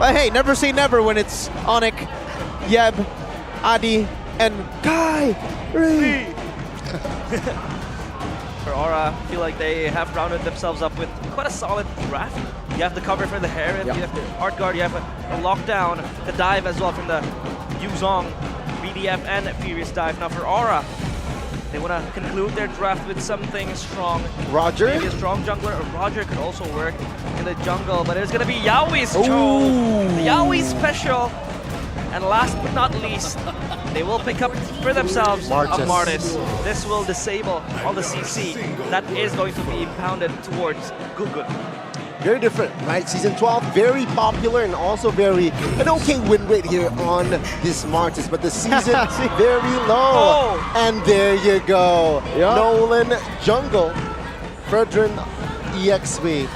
But hey, never say never when it's ONIC, Yeb, Adi, and Kai. For Aura, I feel like they have rounded themselves up with quite a solid draft. You have the cover for the Herald, you have the Art Guard, you have a lockdown, the dive as well from the Yuzong, BDF, and Furious Dive. Now for Aura, they want to conclude their draft with something strong. Roger? Maybe a strong jungler, or Roger could also work in the jungle, but it's going to be Yaoi's Cho, the Yaoi special. And last but not least, they will pick up for themselves a Martis. This will disable all the CC that is going to be pounded towards Gugun. Very different, right? Season 12, very popular and also very an okay win rate here on this Martis, but the season very low. Oh. And there you go. Yeah. Nolan Jungle, Fredrin EXP.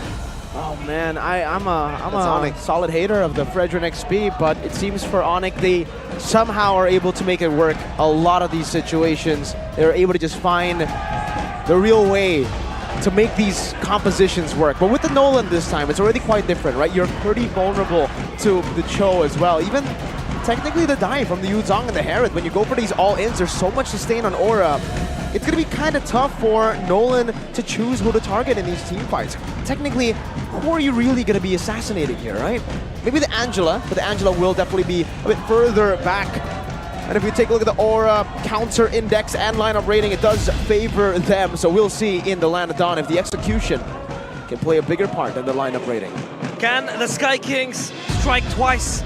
Oh man, I'm a ONIC. solid hater of the Fredrin XP, but it seems for ONIC they somehow are able to make it work. A lot of these situations, they're able to just find the real way to make these compositions work. But with the Nolan this time, it's already quite different, right? You're pretty vulnerable to the Cho as well. Even technically the dive from the Yuzong and the Herald, when you go for these all-ins, there's so much sustain on Aura. It's going to be kind of tough for Nolan to choose who to target in these team fights. Technically, who are you really going to be assassinating here, right? Maybe the Angela, but the Angela will definitely be a bit further back. And if you take a look at the Aura counter index and lineup rating, it does favor them. So we'll see in the Land of Dawn if the execution can play a bigger part than the lineup rating. Can the Sky Kings strike twice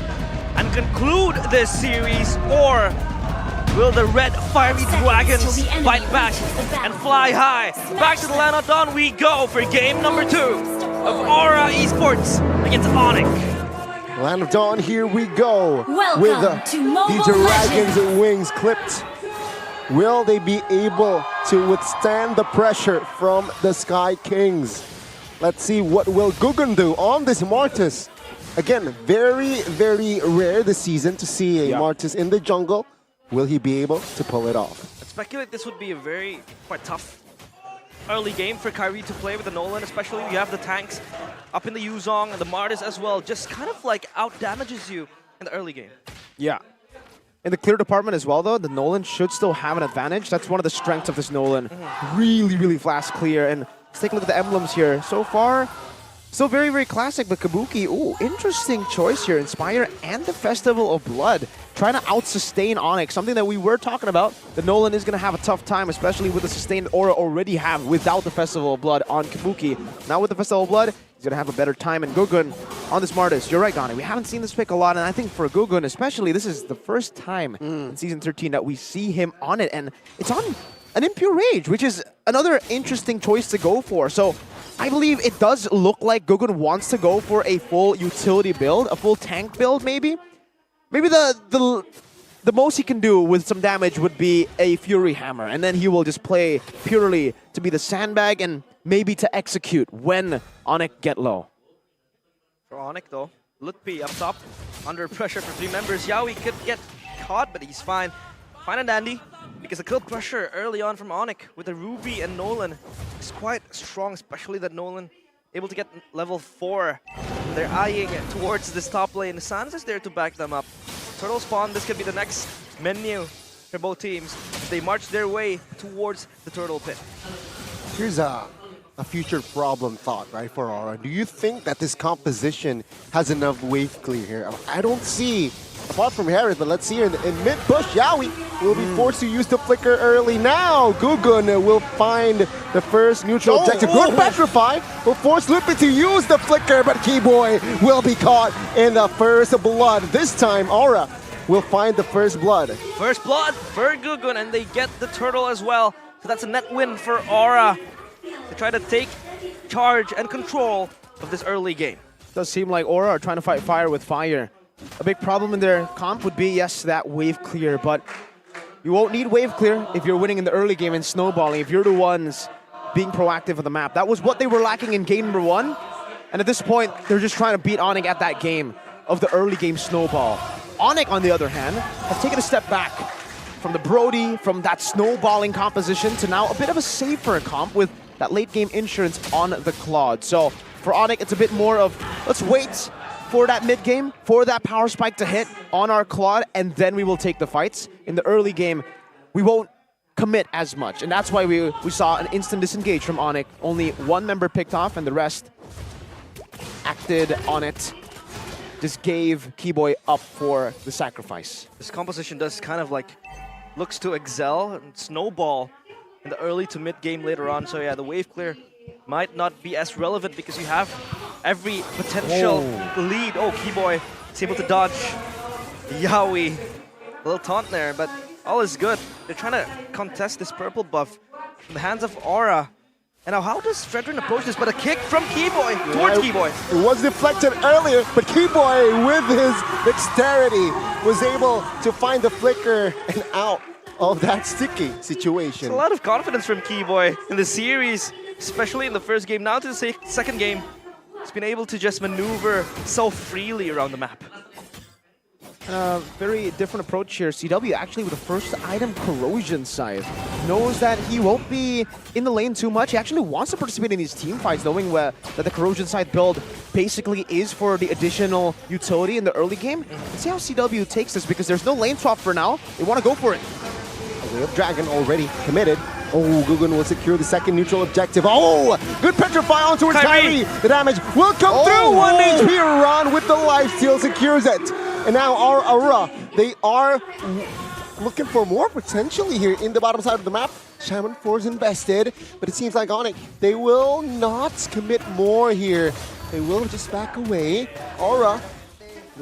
and conclude this series, or will the red fiery dragons fight back and fly high? Back to the Land of Dawn we go for game number 2 of Aura Esports against ONIC. Land of Dawn, here we go. Welcome with to Mobile the Dragons' Legends. wings clipped. Will they be able to withstand the pressure from the Sky Kings? Let's see what will Gugun do on this Martis. Again, very, very rare this season to see a Martis in the jungle. Will he be able to pull it off? I speculate this would be a very quite tough early game for Kyrie to play with the Nolan, especially you have the tanks up in the Yuzong and the Martis as well, just kind of like out damages you in the early game. Yeah. In the clear department as well though, the Nolan should still have an advantage. That's one of the strengths of this Nolan. Really, really fast clear. And let's take a look at the emblems here. So far, still very, very classic, but Kabuki, ooh, interesting choice here. Inspire and the Festival of Blood. Trying to out-sustain ONIC, something that we were talking about. The Nolan is going to have a tough time, especially with the sustained aura already have without the Festival of Blood on Kabuki. Now with the Festival of Blood, he's going to have a better time. And Gugun on this Martis, you're right, Donnie. We haven't seen this pick a lot, and I think for Gugun especially, this is the first time in Season 13 that we see him on it. And it's on an Impure Rage, which is another interesting choice to go for. So I believe it does look like Gugun wants to go for a full utility build, a full tank build maybe. Maybe the most he can do with some damage would be a Fury Hammer, and then he will just play purely to be the sandbag and maybe to execute when ONIC get low. For ONIC though, Lutpi up top, under pressure for 3 members. Yaoi could get caught, but he's fine. Fine and dandy, because the kill pressure early on from ONIC with the Ruby and Nolan is quite strong, especially that Nolan able to get level 4. They're eyeing towards this top lane. Sans is there to back them up. Turtle spawn, this could be the next menu for both teams. They march their way towards the turtle pit. Here's a future problem thought, right, for Aura. Do you think that this composition has enough wave clear here? I don't see, apart from Harris, but let's see here in mid-push, Yaoi will be forced to use the flicker early. Now Gugun will find the first neutral objective. Good Petrify will force Lupin to use the flicker, but Keyboy will be caught in the first blood. This time, Aura will find the first blood. First blood for Gugun, and they get the turtle as well. So that's a net win for Aura to try to take charge and control of this early game. Does seem like Aura are trying to fight fire with fire. A big problem in their comp would be, yes, that wave clear, but you won't need wave clear if you're winning in the early game and snowballing, if you're the ones being proactive on the map. That was what they were lacking in game number 1, and at this point, they're just trying to beat ONIC at that game of the early game snowball. ONIC, on the other hand, have taken a step back from the Brody, from that snowballing composition to now a bit of a safer comp with that late game insurance on the Claude. So for ONIC, it's a bit more of, let's wait for that mid game, for that power spike to hit on our Claude, and then we will take the fights. In the early game, we won't commit as much, and that's why we saw an instant disengage from ONIC. Only one member picked off, and the rest acted on it. Just gave Keyboy up for the sacrifice. This composition does kind of like looks to excel and snowball in the early to mid game later on. So yeah, the wave clear might not be as relevant because you have every potential lead. Oh, Keyboy is able to dodge Yaoi. A little taunt there, but all is good. They're trying to contest this purple buff in the hands of Aura. And now how does Fredrin approach this? But a kick from Keyboy towards Keyboy. It was deflected earlier, but Keyboy with his dexterity was able to find the flicker and out of that sticky situation. There's a lot of confidence from Keyboy in the series, especially in the first game. Now to the second game, he's been able to just maneuver so freely around the map. Very different approach here. CW actually with the first item, Corrosion Scythe. Knows that he won't be in the lane too much. He actually wants to participate in these team fights, knowing that the Corrosion Scythe build basically is for the additional utility in the early game. Let's see how CW takes this, because there's no lane swap for now. They want to go for it. We have Dragon already committed. Oh, Gugun will secure the second neutral objective. Oh, good petrify on towards Kyrie. The damage will come through. 1 HP run with the lifesteal secures it. And now our Aura, they are looking for more potentially here in the bottom side of the map. Shaman 4 is invested, but it seems like ONIC, they will not commit more here. They will just back away. Aura,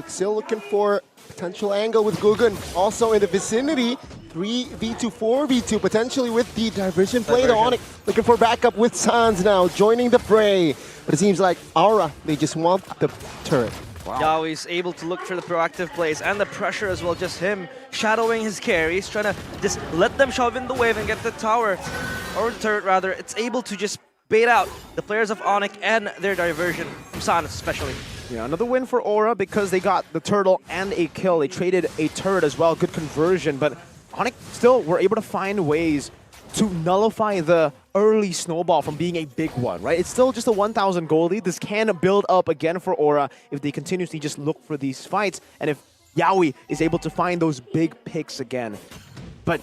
still looking for potential angle with Gugun. Also in the vicinity, 3v2, 4v2, potentially with the diversion play. The ONIC looking for backup with Sans now, joining the fray. But it seems like Aura, they just want the turret. Wow. Yaoi's able to look for the proactive plays and the pressure as well, just him shadowing his carries, trying to just let them shove in the wave and get the tower, or the turret rather. It's able to just bait out the players of ONIC and their diversion, Sans especially. Yeah, another win for Aura because they got the turtle and a kill. They traded a turret as well, good conversion, but ONIC still were able to find ways to nullify the early snowball from being a big one, right? It's still just a 1,000 gold lead. This can build up again for Aura if they continuously just look for these fights, and if Yaoi is able to find those big picks again. But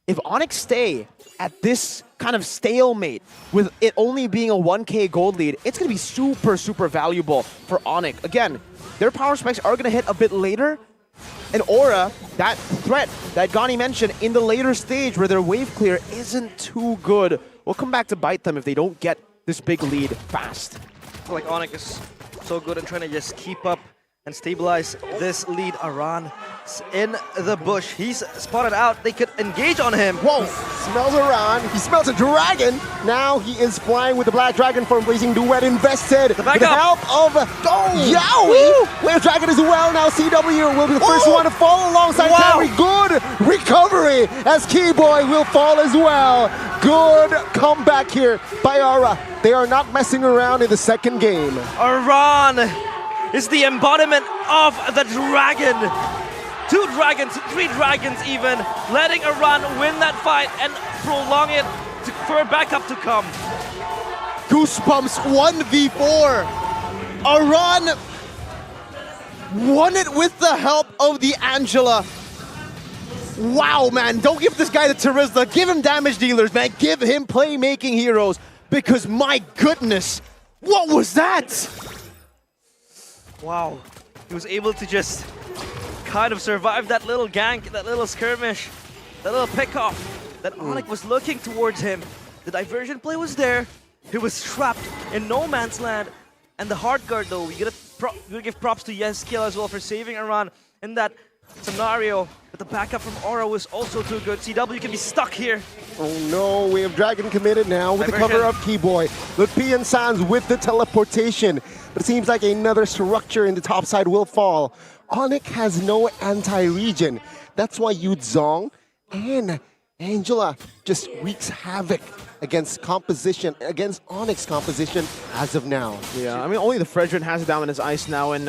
if ONIC stay at this kind of stalemate with it only being a 1k gold lead, it's going to be super, super valuable for ONIC. Again, their power spikes are going to hit a bit later, and Aura, that threat that Gani mentioned in the later stage where their wave clear isn't too good, will come back to bite them if they don't get this big lead fast. I feel like ONIC is so good at trying to just keep up and stabilize this lead. Aran in the bush. He's spotted out. They could engage on him. Whoa! Smells Aran. He smells a dragon. Now he is flying with the Black Dragon from Blazing Duet invested. The with the help of Yaoi. Black Dragon as well. Now CW will be the first one to fall alongside Kyrie. Good recovery as Keyboy will fall as well. Good comeback here by Aura. They are not messing around in the second game. Aran is the embodiment of the dragon. 2 dragons, 3 dragons even, letting Aran win that fight and prolong it for a backup to come. Goosebumps 1v4. Aran won it with the help of the Angela. Wow, man, don't give this guy the Terizla. Give him damage dealers, man. Give him playmaking heroes, because my goodness, what was that? Wow, he was able to just kind of survive that little gank, that little skirmish, that little pickoff that ONIC was looking towards him. The diversion play was there. He was trapped in no man's land. And the hard guard though, we gotta give props to Yeskiel as well for saving Aran in that scenario. But the backup from Aura was also too good. CW can be stuck here. Oh no, we have Dragon committed now with the cover of Keyboy. Lutpi and Sans with the teleportation. But it seems like another structure in the top side will fall. ONIC has no anti-region. That's why Yudzong and Angela just wreaks havoc against against ONIC's composition as of now. Yeah, I mean, only the Fredrin has it down in his ice now, and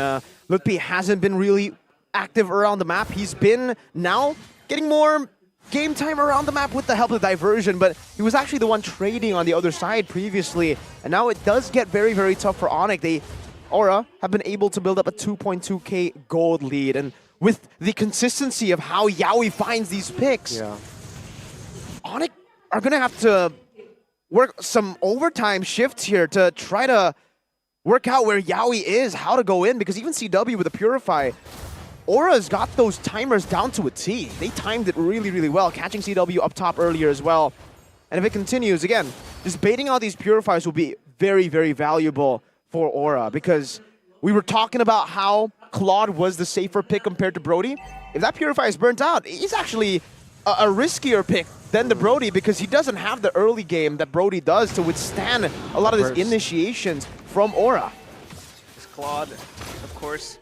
Lutpi hasn't been really active around the map. He's been now getting more game time around the map with the help of diversion, but he was actually the one trading on the other side previously, and now it does get very, very tough for ONIC. They Aura have been able to build up a 2.2k gold lead. And with the consistency of how Yaoi finds these picks, ONIC are going to have to work some overtime shifts here to try to work out where Yaoi is, how to go in, because even CW with the Purify, Aura's got those timers down to a T. They timed it really, really well, catching CW up top earlier as well. And if it continues, again, just baiting out these Purifiers will be very, very valuable for Aura, because we were talking about how Claude was the safer pick compared to Brody. If that Purifier is burnt out, he's actually a riskier pick than the Brody, because he doesn't have the early game that Brody does to withstand a lot of his initiations from Aura. This Claude, of course,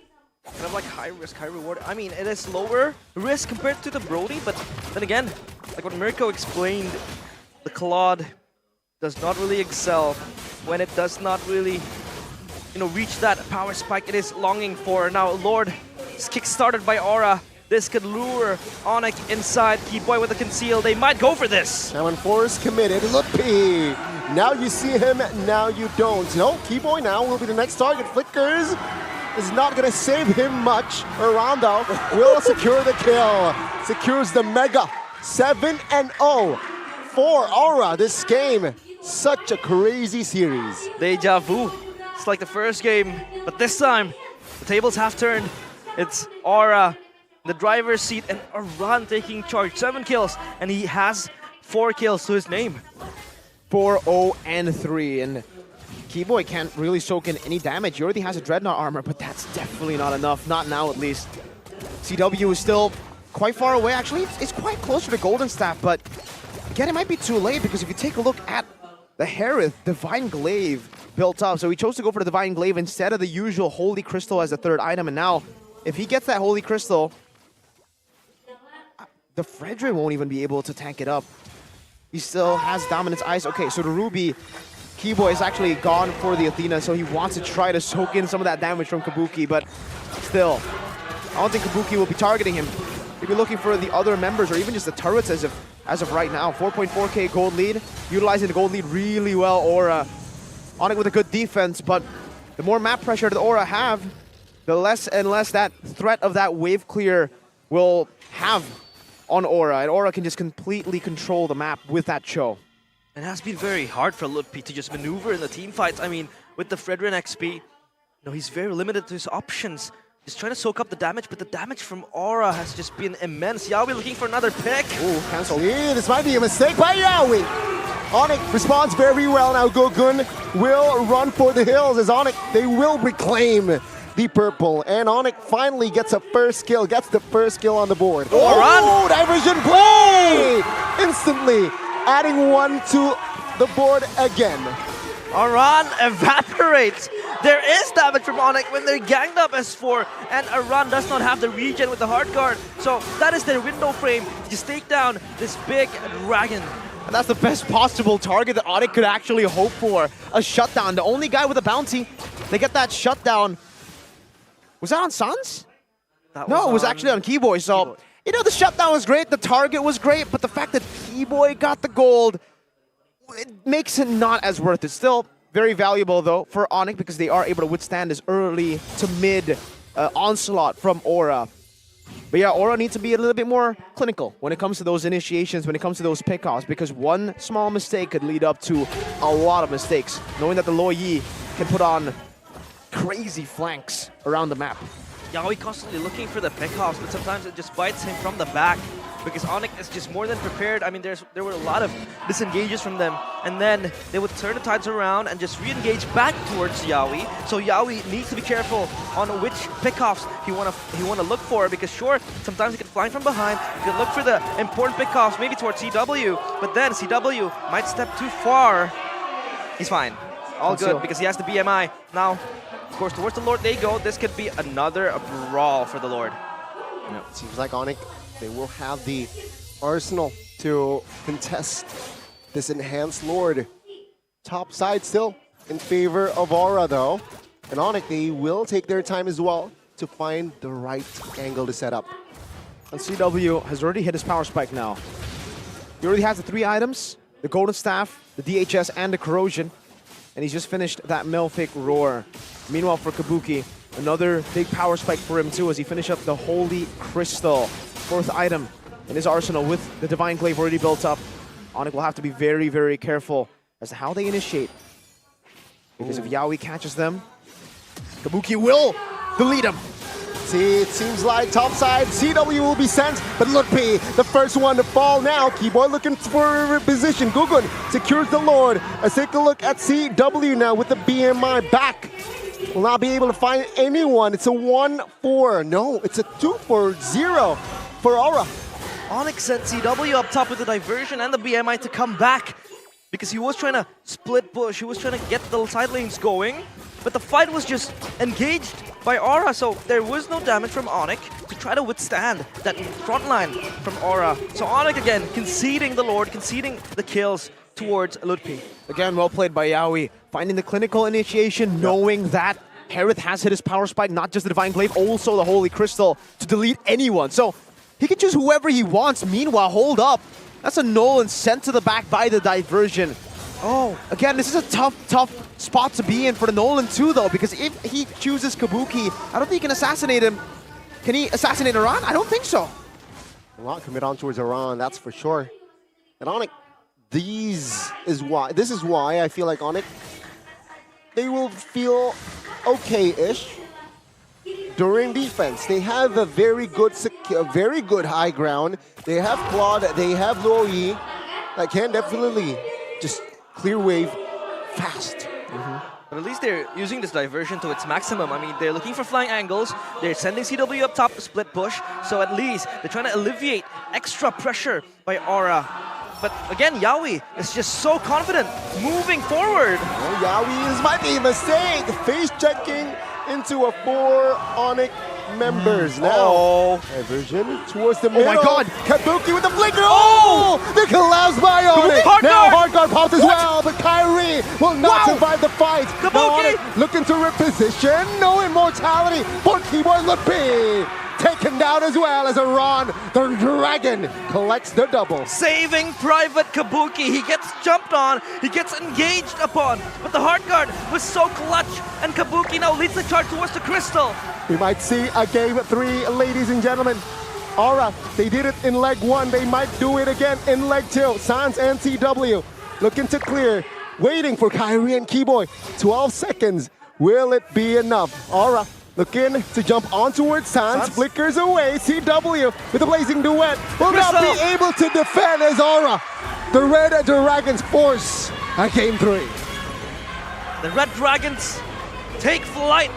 kind of like high risk, high reward. I mean, it is lower risk compared to the Brody, but then again, like what Mirko explained, the Claude does not really excel when it does not really, reach that power spike it is longing for. Now, Lord is kick-started by Aura. This could lure ONIC inside. Keyboy with a conceal. They might go for this. Now, when Forrest committed, Lupi. Now you see him, now you don't. No, Keyboy now will be the next target. Flickers is not going to save him much. Rondo will secure the kill. Secures the Mega. 7-0 for Aura this game. Such a crazy series. Deja vu. It's like the first game, but this time the tables have turned. It's Aura in the driver's seat and Aran taking charge. 7 kills, and he has 4 kills to his name. 4-0-3, and Keyboy can't really soak in any damage. He already has a Dreadnought armor, but that's definitely not enough. Not now, at least. CW is still quite far away. Actually, it's quite closer to Golden Staff, but again, it might be too late, because if you take a look at the Harith, Divine Glaive built up. So he chose to go for the Divine Glaive instead of the usual Holy Crystal as the third item. And now, if he gets that Holy Crystal, the Fredrin won't even be able to tank it up. He still has Dominance Ice. Okay, so the Ruby, Keyboy is actually gone for the Athena, so he wants to try to soak in some of that damage from Kabuki, but still, I don't think Kabuki will be targeting him. He'll be looking for the other members, or even just the turrets as of right now. 4.4k gold lead, utilizing the gold lead really well. Aura ONIC with a good defense, but the more map pressure that Aura have, the less and less that threat of that wave clear will have on Aura, and Aura can just completely control the map with that Cho. It has been very hard for Ludpi to just maneuver in the team fights. I mean, with the Fredrin XP, he's very limited to his options. He's trying to soak up the damage, but the damage from Aura has just been immense. Yaoi looking for another pick. Ooh, cancel. Yeah, this might be a mistake by Yaoi. ONIC responds very well now. Gogun will run for the hills as ONIC, they will reclaim the purple. And ONIC finally gets a first kill, gets the first kill on the board. Oh, diversion play! Instantly adding 1 to the board again. Aran evaporates. There is damage from ONIC when they're ganged up as 4, and Aran does not have the regen with the hard guard. So that is their window frame to just take down this big dragon. And that's the best possible target that ONIC could actually hope for. A shutdown. The only guy with a bounty. They get that shutdown. Was that on Suns? No, it was actually on Keyboy. So, the shutdown was great. The target was great. But the fact that Keyboy got the gold, it makes it not as worth it. Still very valuable, though, for ONIC, because they are able to withstand this early to mid onslaught from Aura. But yeah, Aura needs to be a little bit more clinical when it comes to those initiations, when it comes to those pickoffs, because one small mistake could lead up to a lot of mistakes. Knowing that the Lo Yi can put on crazy flanks around the map. Yaoi constantly looking for the pickoffs, but sometimes it just bites him from the back, because ONIC is just more than prepared. I mean, there were a lot of disengages from them, and then they would turn the tides around and just re-engage back towards Yaoi. So Yaoi needs to be careful on which pickoffs he wanna look for, because sure, sometimes he can flank from behind, he can look for the important pickoffs, maybe towards CW, but then CW might step too far. He's fine. All good, because he has the BMI. Now, of course, towards the Lord they go. This could be another brawl for the Lord. It seems like ONIC, they will have the arsenal to contest this enhanced Lord. Top side still in favor of Aura, though. And ONIC, they will take their time as well to find the right angle to set up. And CW has already hit his power spike now. He already has the 3 items, the Golden Staff, the DHS, and the Corrosion. and he's just finished that Melfic Roar. Meanwhile, for Kabuki, another big power spike for him too as he finished up the Holy Crystal. 4th item in his arsenal with the Divine Glaive already built up. ONIC will have to be very, very careful as to how they initiate. Because if Yaoi catches them, Kabuki will delete him. See, it seems like topside CW will be sent, but Lutpi, the first one to fall now. Keyboy looking for a position. Gugun secures the Lord. Let's take a look at CW now with the BMI back. Will not be able to find anyone. It's a 1-4. No, it's a 2-4-0 for Aura. ONIC sent CW up top with the diversion and the BMI to come back because he was trying to split push. He was trying to get the side lanes going, but the fight was just engaged by Aura, so there was no damage from ONIC to try to withstand that front line from Aura. So ONIC again conceding the Lord, conceding the kills towards Lutpi. Again, well played by Yaoi, finding the clinical initiation, knowing that Harith has hit his power spike, not just the Divine Glaive, also the Holy Crystal to delete anyone. So he can choose whoever he wants. Meanwhile, hold up. That's a Nolan sent to the back by the diversion. Oh, again, this is a tough spot to be in for the Nolan too, though, because if he chooses Kabuki, I don't think he can assassinate him. Can he assassinate Iran? I don't think so. A lot commit on towards Iran, that's for sure. And ONIC, this is why I feel like ONIC, they will feel okay-ish during defense. They have a very good high ground. They have Claude, they have Luoyi that can definitely just clear wave fast. But at least they're using this diversion to its maximum. I mean, they're looking for flying angles. They're sending CW up top to split push. So at least they're trying to alleviate extra pressure by Aura. But again, Yaoi is just so confident moving forward. Well, Yaoi might be a mistake. Face checking into a 4 ONIC members now. Diversion towards the middle. Oh my god! Kabuki with the flicker! Oh! The collapse by ONIC! Now hard guard popped as well, but Kyrie will not survive the fight. Kabuki! ONIC looking to reposition. No immortality for Keyboard Lutpi. Taken down as well as Iran, the dragon, collects the double. Saving Private Kabuki. He gets jumped on, he gets engaged upon, but the hard guard was so clutch, and Kabuki now leads the charge towards the crystal. We might see a game 3, ladies and gentlemen. Aura, they did it in leg 1, they might do it again in leg 2. Sans and CW looking to clear, waiting for Kyrie and Keyboy. 12 seconds, will it be enough? Aura looking to jump on towards Sans, flickers away. CW with a blazing duet will not be able to defend as Aura. The Red Dragons force a game 3. The Red Dragons take flight.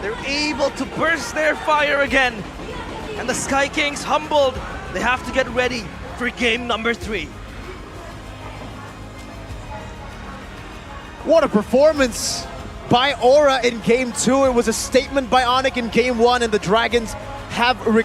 They're able to burst their fire again. And the Sky Kings humbled. They have to get ready for game number 3. What a performance by Aura in Game 2. It was a statement by ONIC in Game 1, and the Dragons have recovered.